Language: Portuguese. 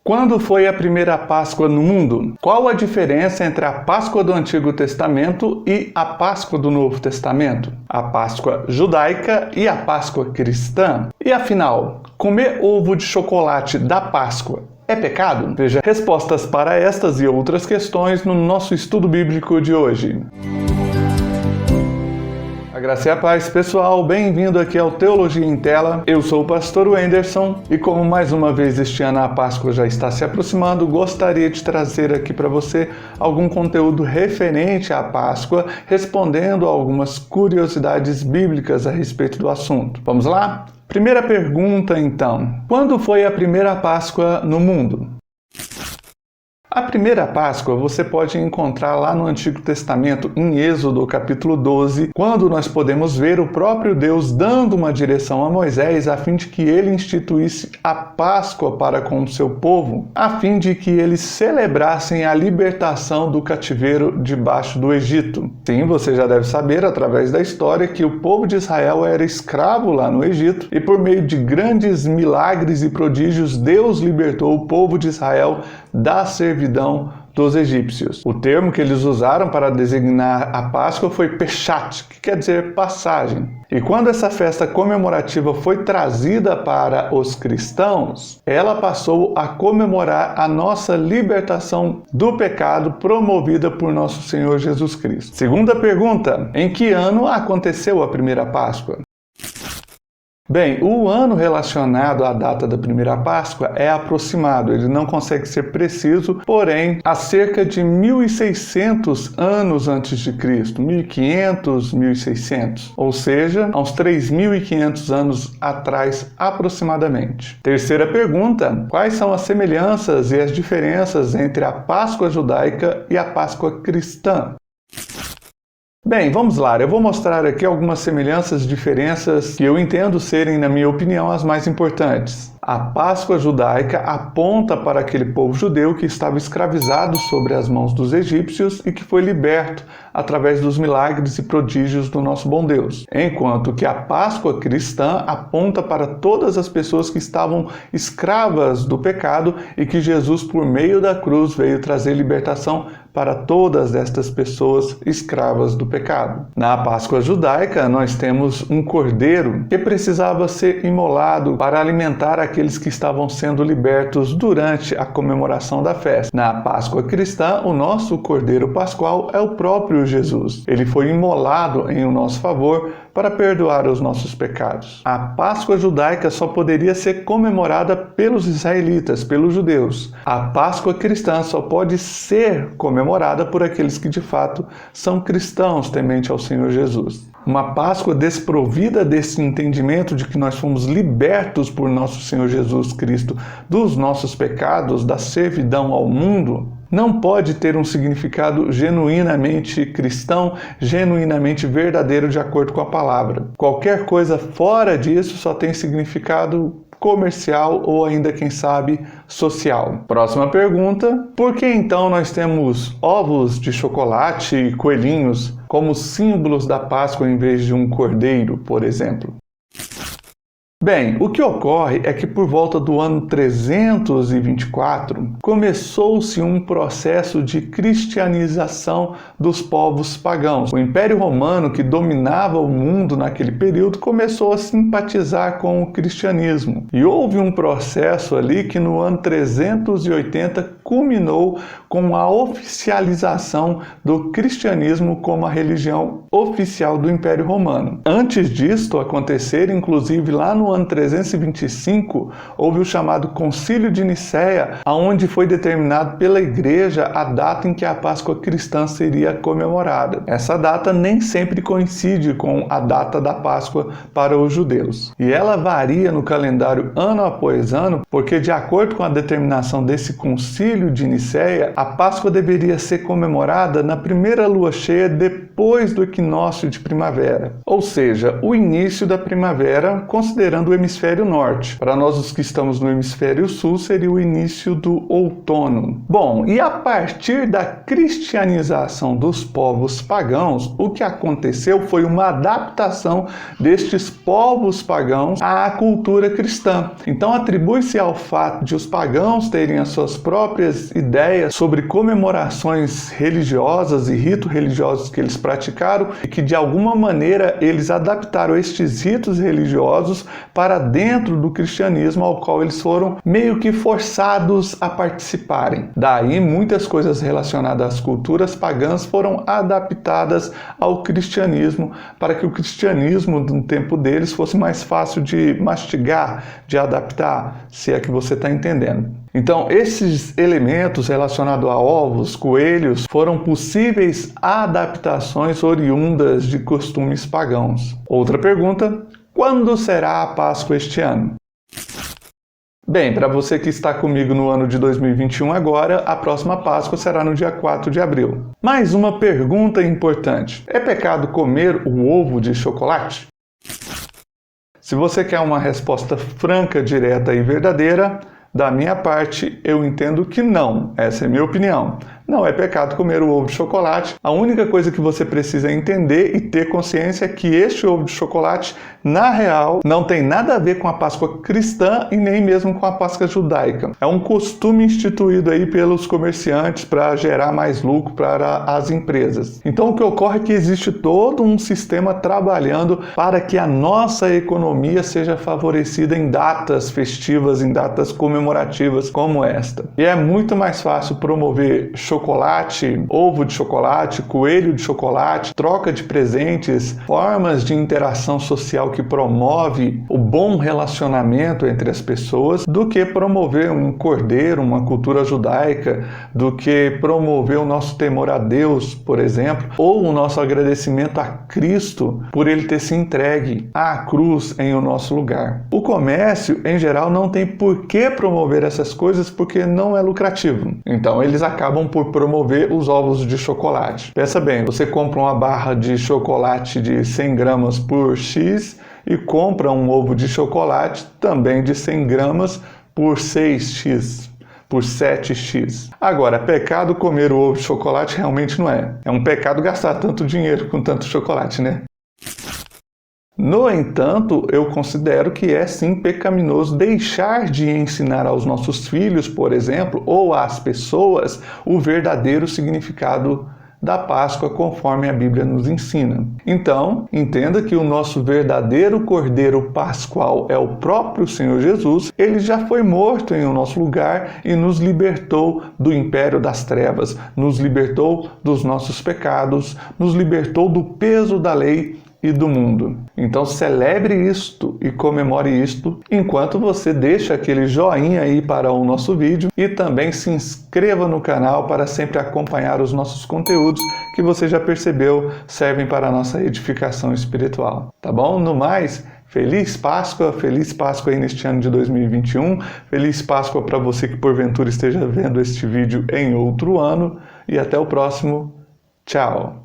Quando foi a primeira Páscoa no mundo? Qual a diferença entre a Páscoa do Antigo Testamento e a Páscoa do Novo Testamento? A Páscoa judaica e a Páscoa cristã? E afinal, comer ovo de chocolate da Páscoa é pecado? Veja respostas para estas e outras questões no nosso estudo bíblico de hoje. A graça e a paz, pessoal, bem-vindo aqui ao Teologia em Tela. Eu sou o pastor Wenderson e como mais uma vez este ano a Páscoa já está se aproximando, gostaria de trazer aqui para você algum conteúdo referente à Páscoa, respondendo a algumas curiosidades bíblicas a respeito do assunto. Vamos lá? Primeira pergunta, então. Quando foi a primeira Páscoa no mundo? A primeira Páscoa você pode encontrar lá no Antigo Testamento, em Êxodo capítulo 12, quando nós podemos ver o próprio Deus dando uma direção a Moisés a fim de que ele instituísse a Páscoa para com o seu povo, a fim de que eles celebrassem a libertação do cativeiro debaixo do Egito. Sim, você já deve saber através da história que o povo de Israel era escravo lá no Egito e por meio de grandes milagres e prodígios Deus libertou o povo de Israel da servidão dos egípcios. O termo que eles usaram para designar a Páscoa foi Peshat, que quer dizer passagem. E quando essa festa comemorativa foi trazida para os cristãos, ela passou a comemorar a nossa libertação do pecado promovida por nosso Senhor Jesus Cristo. Segunda pergunta: em que ano aconteceu a primeira Páscoa? Bem, o ano relacionado à data da primeira Páscoa é aproximado, ele não consegue ser preciso, porém, há cerca de 1600 anos antes de Cristo, 1500, 1600, ou seja, há uns 3.500 anos atrás aproximadamente. Terceira pergunta: quais são as semelhanças e as diferenças entre a Páscoa judaica e a Páscoa cristã? Bem, vamos lá, eu vou mostrar aqui algumas semelhanças e diferenças que eu entendo serem, na minha opinião, as mais importantes. A Páscoa judaica aponta para aquele povo judeu que estava escravizado sobre as mãos dos egípcios e que foi liberto através dos milagres e prodígios do nosso bom Deus. Enquanto que a Páscoa cristã aponta para todas as pessoas que estavam escravas do pecado e que Jesus, por meio da cruz, veio trazer libertação para todas estas pessoas escravas do pecado. Na Páscoa judaica, nós temos um cordeiro que precisava ser imolado para alimentar aqueles que estavam sendo libertos durante a comemoração da festa. Na Páscoa cristã, o nosso cordeiro pascual é o próprio Jesus. Ele foi imolado em nosso favor para perdoar os nossos pecados. A Páscoa judaica só poderia ser comemorada pelos israelitas, pelos judeus. A Páscoa cristã só pode ser comemorada por aqueles que de fato são cristãos temente ao Senhor Jesus. Uma Páscoa desprovida desse entendimento de que nós fomos libertos por nosso Senhor Jesus Cristo dos nossos pecados, da servidão ao mundo, não pode ter um significado genuinamente cristão, genuinamente verdadeiro de acordo com a palavra. Qualquer coisa fora disso só tem significado comercial ou ainda, quem sabe, social. Próxima pergunta: por que então nós temos ovos de chocolate e coelhinhos como símbolos da Páscoa em vez de um cordeiro, por exemplo? Bem, o que ocorre é que por volta do ano 324 começou-se um processo de cristianização dos povos pagãos. O Império Romano, que dominava o mundo naquele período, começou a simpatizar com o cristianismo. E houve um processo ali que no ano 380 culminou com a oficialização do cristianismo como a religião oficial do Império Romano. Antes disto acontecer, inclusive lá no ano 325, houve o chamado Concílio de Nicéia, onde foi determinado pela Igreja a data em que a Páscoa cristã seria comemorada. Essa data nem sempre coincide com a data da Páscoa para os judeus. E ela varia no calendário ano após ano, porque de acordo com a determinação desse Concílio de Nicéia, a Páscoa deveria ser comemorada na primeira lua cheia depois depois do equinócio de primavera, ou seja, o início da primavera, considerando o hemisfério norte. Para nós, os que estamos no hemisfério sul, seria o início do outono. Bom, e a partir da cristianização dos povos pagãos, o que aconteceu foi uma adaptação destes povos pagãos à cultura cristã. Então, atribui-se ao fato de os pagãos terem as suas próprias ideias sobre comemorações religiosas e ritos religiosos que eles praticaram e que, de alguma maneira, eles adaptaram estes ritos religiosos para dentro do cristianismo, ao qual eles foram meio que forçados a participarem. Daí, muitas coisas relacionadas às culturas pagãs foram adaptadas ao cristianismo, para que o cristianismo, no tempo deles, fosse mais fácil de mastigar, de adaptar, se é que você está entendendo. Então, esses elementos relacionados a ovos, coelhos, foram possíveis adaptações oriundas de costumes pagãos. Outra pergunta: quando será a Páscoa este ano? Bem, para você que está comigo no ano de 2021 agora, a próxima Páscoa será no dia 4 de abril. Mais uma pergunta importante: é pecado comer o ovo de chocolate? Se você quer uma resposta franca, direta e verdadeira, da minha parte, eu entendo que não. Essa é a minha opinião. Não é pecado comer o ovo de chocolate. A única coisa que você precisa entender e ter consciência é que este ovo de chocolate, na real, não tem nada a ver com a Páscoa cristã e nem mesmo com a Páscoa judaica. É um costume instituído aí pelos comerciantes para gerar mais lucro para as empresas. Então, o que ocorre é que existe todo um sistema trabalhando para que a nossa economia seja favorecida em datas festivas, em datas comemorativas como esta. E é muito mais fácil promover chocolate, ovo de chocolate, coelho de chocolate, troca de presentes, formas de interação social que promove o bom relacionamento entre as pessoas, do que promover um cordeiro, uma cultura judaica, do que promover o nosso temor a Deus, por exemplo, ou o nosso agradecimento a Cristo por ele ter se entregue à cruz em o nosso lugar. O comércio, em geral, não tem por que promover essas coisas porque não é lucrativo. Então, eles acabam por promover os ovos de chocolate. Pensa bem, você compra uma barra de chocolate de 100 gramas por X e compra um ovo de chocolate também de 100 gramas por 6X, por 7X. Agora, pecado comer o ovo de chocolate realmente não é. É um pecado gastar tanto dinheiro com tanto chocolate, né? No entanto, eu considero que é sim pecaminoso deixar de ensinar aos nossos filhos, por exemplo, ou às pessoas, o verdadeiro significado da Páscoa conforme a Bíblia nos ensina. Então, entenda que o nosso verdadeiro Cordeiro Pascual é o próprio Senhor Jesus. Ele já foi morto em nosso lugar e nos libertou do império das trevas, nos libertou dos nossos pecados, nos libertou do peso da lei e do mundo. Então celebre isto e comemore isto enquanto você deixa aquele joinha aí para o nosso vídeo e também se inscreva no canal para sempre acompanhar os nossos conteúdos que você já percebeu servem para a nossa edificação espiritual. Tá bom? No mais, feliz Páscoa aí neste ano de 2021, feliz Páscoa para você que porventura esteja vendo este vídeo em outro ano e até o próximo. Tchau!